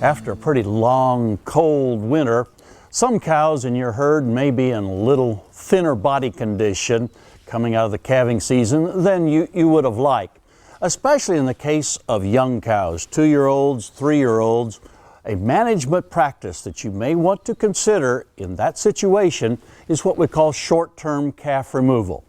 After a pretty long, cold winter, some cows in your herd may be in a little thinner body condition coming out of the calving season than you would have liked, especially in the case of young cows, 2-year-olds, 3-year-olds. A management practice that you may want to consider in that situation is what we call short-term calf removal.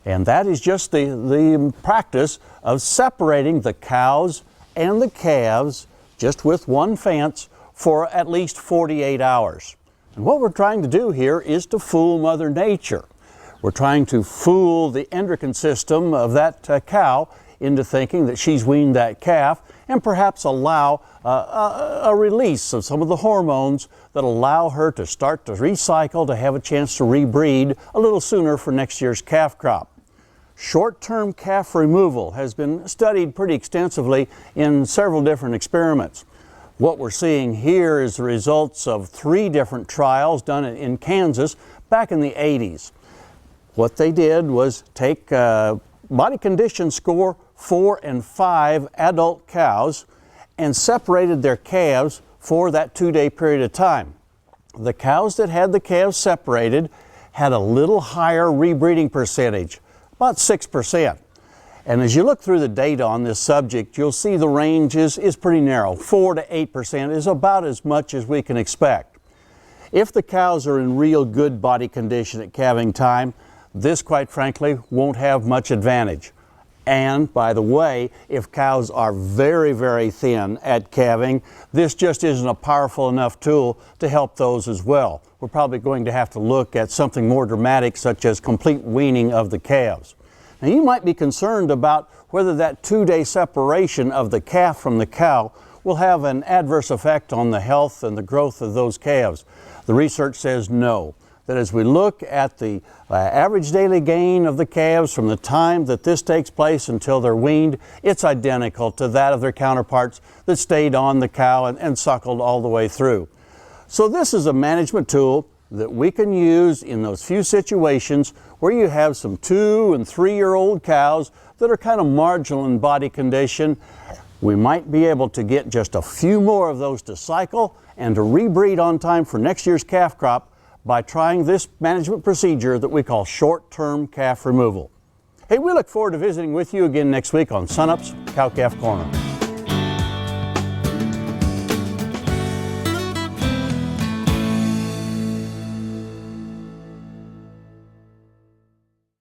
And that is just the practice of separating the cows and the calves just with one fence for at least 48 hours. And what we're trying to do here is to fool Mother Nature. We're trying to fool the endocrine system of that cow into thinking that she's weaned that calf, and perhaps allow a release of some of the hormones that allow her to start to recycle, to have a chance to rebreed a little sooner for next year's calf crop. Short-term calf removal has been studied pretty extensively in several different experiments. What we're seeing here is the results of 3 different trials done in Kansas back in the 80s. What they did was take body condition score 4 and 5 adult cows and separated their calves for that 2-day period of time. The cows that had the calves separated had a little higher rebreeding percentage, about 6%. And as you look through the data on this subject, you'll see the range is pretty narrow. 4 to 8% is about as much as we can expect. If the cows are in real good body condition at calving time, this, quite frankly, won't have much advantage. And, by the way, if cows are very, very thin at calving, this just isn't a powerful enough tool to help those as well. We're probably going to have to look at something more dramatic, such as complete weaning of the calves. Now, you might be concerned about whether that 2-day separation of the calf from the cow will have an adverse effect on the health and the growth of those calves. The research says no. That as we look at the average daily gain of the calves from the time that this takes place until they're weaned, it's identical to that of their counterparts that stayed on the cow and suckled all the way through. So this is a management tool that we can use in those few situations where you have some 2- and 3-year-old cows that are kind of marginal in body condition. We might be able to get just a few more of those to cycle and to rebreed on time for next year's calf crop by trying this management procedure that we call short-term calf removal. Hey, we look forward to visiting with you again next week on Sunup's Cow-Calf Corner.